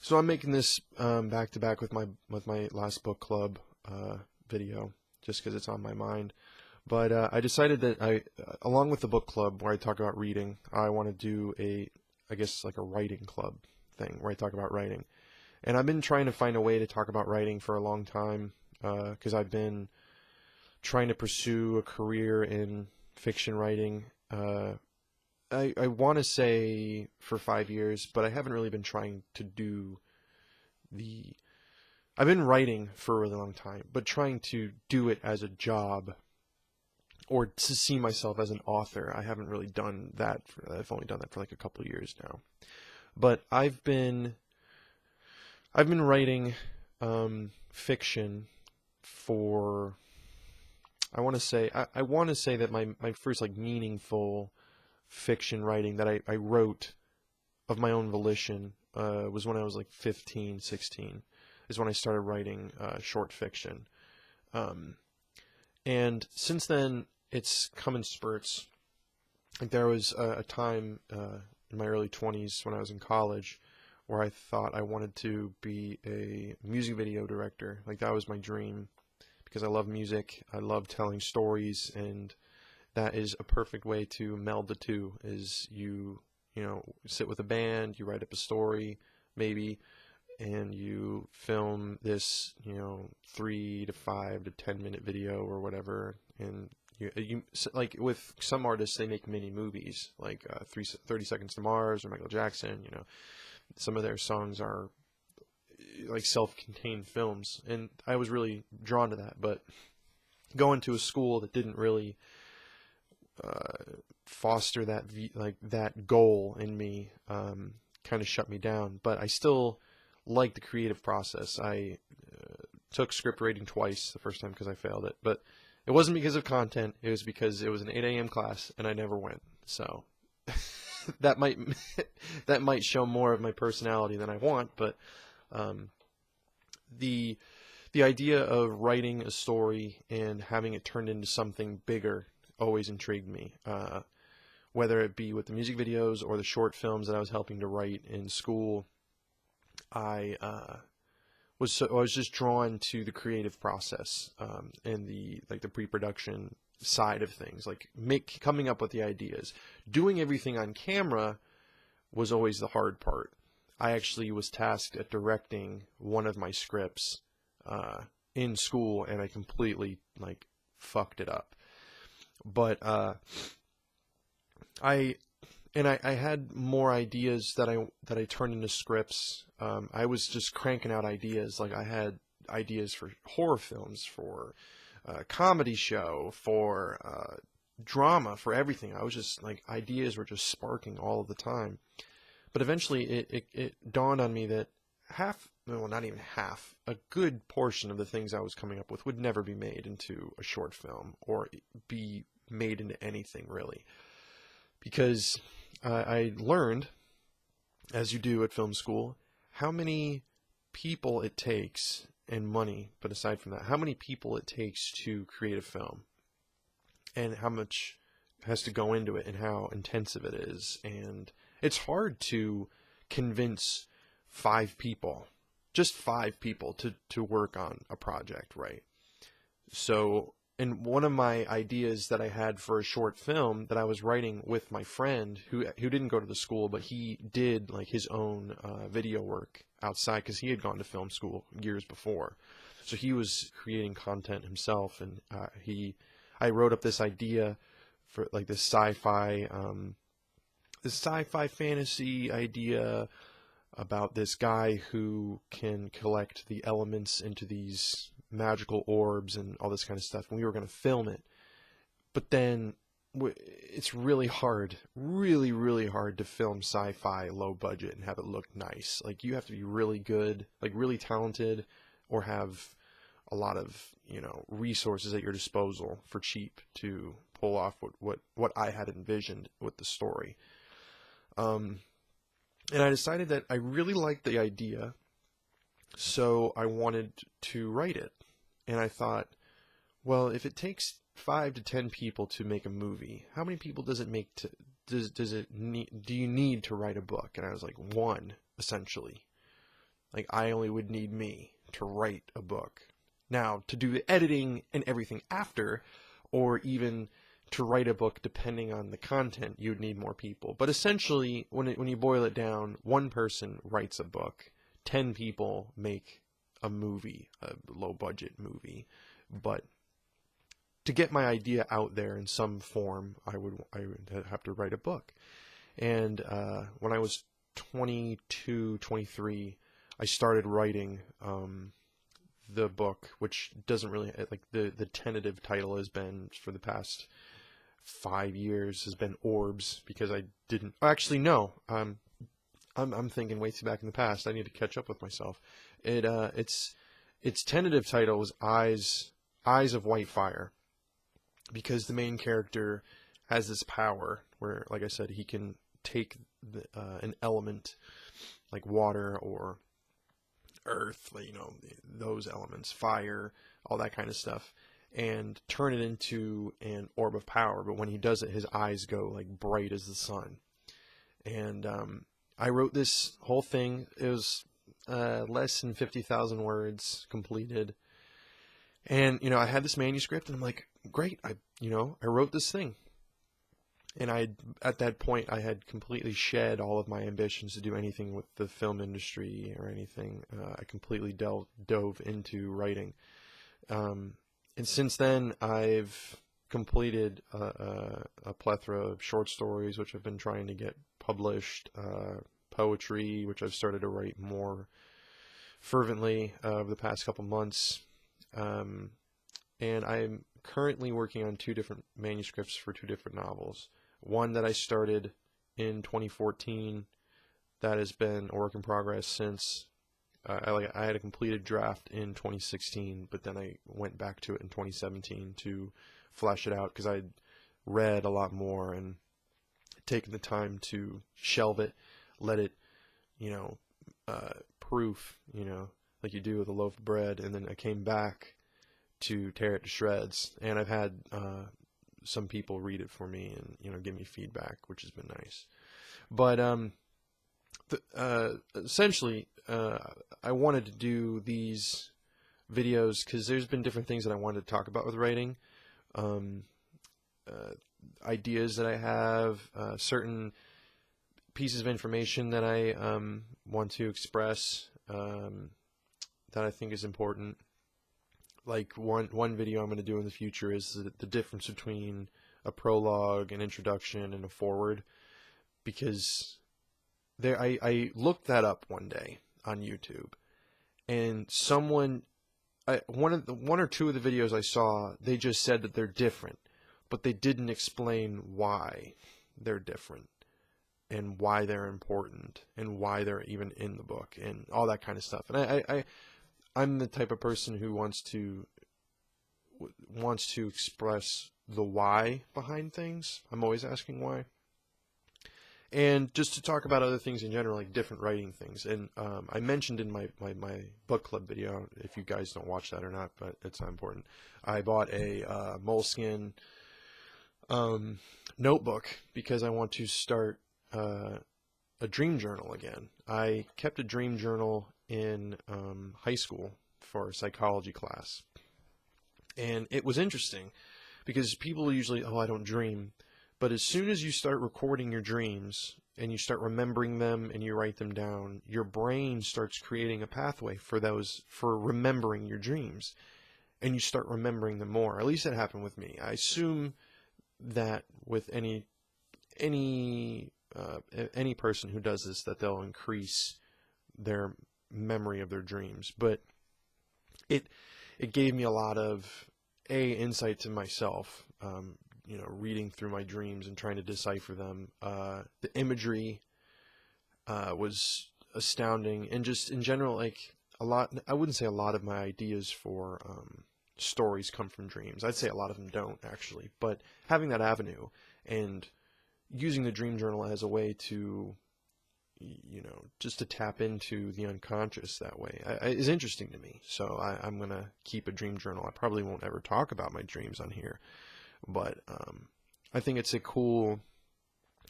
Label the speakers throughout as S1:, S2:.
S1: So I'm making this back to back with my last book club video, just because it's on my mind. But I decided that along with the book club where I talk about reading, I want to do I guess like a writing club thing where I talk about writing. And I've been trying to find a way to talk about writing for a long time, because I've been trying to pursue a career in fiction writing. I want to say for 5 years, but I haven't really been trying to do the. I've been writing for a really long time, but trying to do it as a job or to see myself as an author, I haven't really done that. I've only done that for like a couple of years now. But I've been writing fiction for. I want to say that my first like meaningful fiction writing that I wrote of my own volition was when I was like 15, 16 is when I started writing short fiction. And since then, it's come in spurts. Like there was a time in my early 20s when I was in college where I thought I wanted to be a music video director. Like that was my dream because I love music, I love telling stories, and that is a perfect way to meld the two. Is you sit with a band, you write up a story, maybe, and you film this 3 to 5 to 10 minute video or whatever, and you like with some artists they make mini movies like 30 Seconds to Mars or Michael Jackson. Some of their songs are like self-contained films, and I was really drawn to that. But going to a school that didn't really foster that goal in me kind of shut me down. But I still like the creative process. I took script rating twice, the first time because I failed it, but it wasn't because of content. It was because it was an 8 a.m. class and I never went. So that might show more of my personality than I want. But the idea of writing a story and having it turned into something bigger always intrigued me. Whether it be with the music videos or the short films that I was helping to write in school, I was just drawn to the creative process and the pre-production side of things, like coming up with the ideas. Doing everything on camera was always the hard part. I actually was tasked at directing one of my scripts in school, and I completely fucked it up. But I had more ideas that I turned into scripts. I was just cranking out ideas. Like I had ideas for horror films, for a comedy show, for drama, for everything. I was just ideas were just sparking all of the time. But eventually it dawned on me that not even half, a good portion of the things I was coming up with would never be made into a short film or be made into anything really. Because I learned, as you do at film school, how many people it takes, and money, but aside from that, how many people it takes to create a film, and how much has to go into it, and how intensive it is. And it's hard to convince 5 people, just 5 people, to work on a project, right? So, and one of my ideas that I had for a short film that I was writing with my friend who didn't go to the school, but he did his own video work outside because he had gone to film school years before. So he was creating content himself, and I wrote up this idea for this sci-fi fantasy idea about this guy who can collect the elements into these magical orbs and all this kind of stuff, and we were going to film it. But then it's really hard, really, really hard to film sci-fi low budget and have it look nice. You have to be really good, really talented, or have a lot of resources at your disposal for cheap to pull off what I had envisioned with the story. And I decided that I really liked the idea, so I wanted to write it. And I thought, well, if it takes 5 to 10 people to make a movie, how many people does it make do you need to write a book? And I was like, 1, essentially. Like, I only would need me to write a book. Now, to do the editing and everything after, or even to write a book depending on the content, you'd need more people. But essentially, when you boil it down, one person writes a book, 10 people make a movie, a low-budget movie. But to get my idea out there in some form, I would have to write a book. And when I was 22, 23, I started writing the book, which doesn't really, like, the tentative title has been for the past 5 years has been Orbs, because I didn't actually no. I'm thinking way too back in the past. I need to catch up with myself. Its tentative title was Eyes of White Fire, because the main character has this power where, like I said, he can take an element like water or earth, you know, those elements, fire, all that kind of stuff, and turn it into an orb of power. But when he does it, his eyes go like bright as the sun. And I wrote this whole thing. It was less than 50,000 words completed. And, you know, I had this manuscript, and I'm like, great, I wrote this thing. And at that point, I had completely shed all of my ambitions to do anything with the film industry or anything. I completely dove into writing. And since then, I've completed a plethora of short stories, which I've been trying to get published, poetry, which I've started to write more fervently over the past couple months. And I'm currently working on 2 different manuscripts for 2 different novels. One that I started in 2014 that has been a work in progress since. I had a completed draft in 2016, but then I went back to it in 2017 to flesh it out, because I'd read a lot more and taken the time to shelve it, let it, proof, like you do with a loaf of bread, and then I came back to tear it to shreds, and I've had some people read it for me and give me feedback, which has been nice. But essentially, I wanted to do these videos because there's been different things that I wanted to talk about with writing, ideas that I have, certain pieces of information that I want to express that I think is important. Like one video I'm going to do in the future is the difference between a prologue, an introduction, and a foreword, because I looked that up one day on YouTube, and one or two of the videos I saw, they just said that they're different, but they didn't explain why they're different and why they're important and why they're even in the book and all that kind of stuff. And I'm the type of person who wants to express the why behind things. I'm always asking why. And just to talk about other things in general, like different writing things. And I mentioned in my book club video, if you guys don't watch that or not, but it's not important, I bought a Moleskine notebook because I want to start a dream journal again. I kept a dream journal in high school for a psychology class. And it was interesting because people usually, I don't dream. But as soon as you start recording your dreams and you start remembering them and you write them down, your brain starts creating a pathway for remembering your dreams. And you start remembering them more. At least that happened with me. I assume that with any person who does this, that they'll increase their memory of their dreams. But it gave me a lot of insight to myself, reading through my dreams and trying to decipher them. The imagery was astounding, and just in general, like I wouldn't say a lot of my ideas for stories come from dreams. I'd say a lot of them don't, actually. But having that avenue and using the dream journal as a way to, just to tap into the unconscious that way is interesting to me. So I'm going to keep a dream journal. I probably won't ever talk about my dreams on here, but I think it's a cool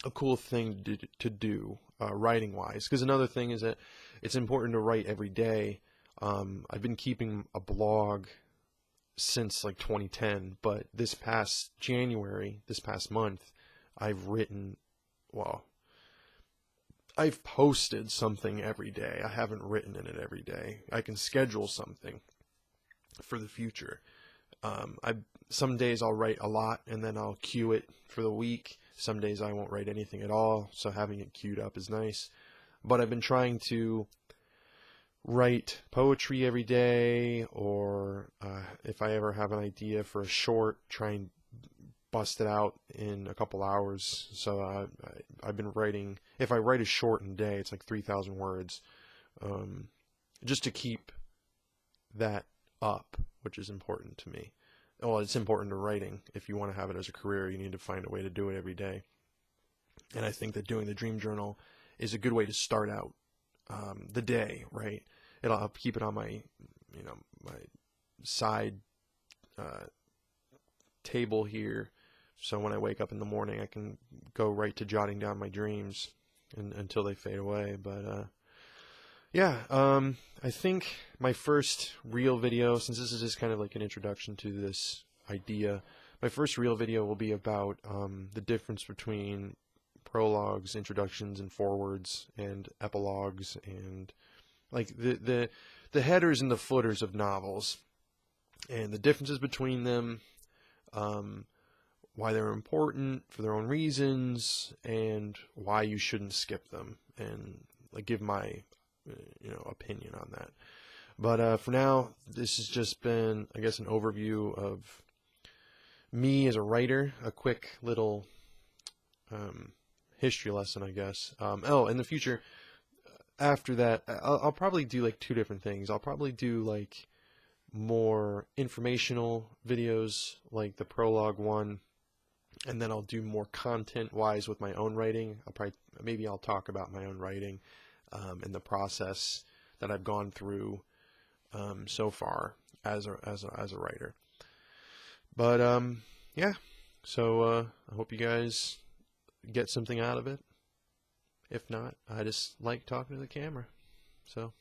S1: a cool thing to do writing wise. Because another thing is that it's important to write every day. I've been keeping a blog since like 2010, but this past January, this past month, I've written, well, I've posted something every day. I haven't written in it every day. I can schedule something for the future. Some days I'll write a lot and then I'll queue it for the week. Some days I won't write anything at all, so having it queued up is nice. But I've been trying to write poetry every day, or if I ever have an idea for a short, try and bust it out in a couple hours. So I've been writing. If I write a short in a day, it's like 3,000 words, just to keep that up, which is important to me. Well, it's important to writing. If you want to have it as a career, you need to find a way to do it every day. And I think that doing the Dream Journal is a good way to start out the day, right? I'll keep it on my, my side table here, so when I wake up in the morning, I can go right to jotting down my dreams until they fade away. But yeah, I think my first real video, since this is just kind of like an introduction to this idea, my first real video will be about the difference between prologues, introductions, and forewords, and epilogues, and like the headers and the footers of novels, and the differences between them, why they're important for their own reasons, and why you shouldn't skip them, and like give my opinion on that. But for now, this has just been, I guess, an overview of me as a writer, a quick little history lesson, I guess. In the future, after that, I'll probably do like two different things. I'll probably do like more informational videos, like the prologue one, and then I'll do more content-wise with my own writing. Maybe I'll talk about my own writing and the process that I've gone through so far as a writer. But yeah, so I hope you guys get something out of it. If not, I just like talking to the camera. So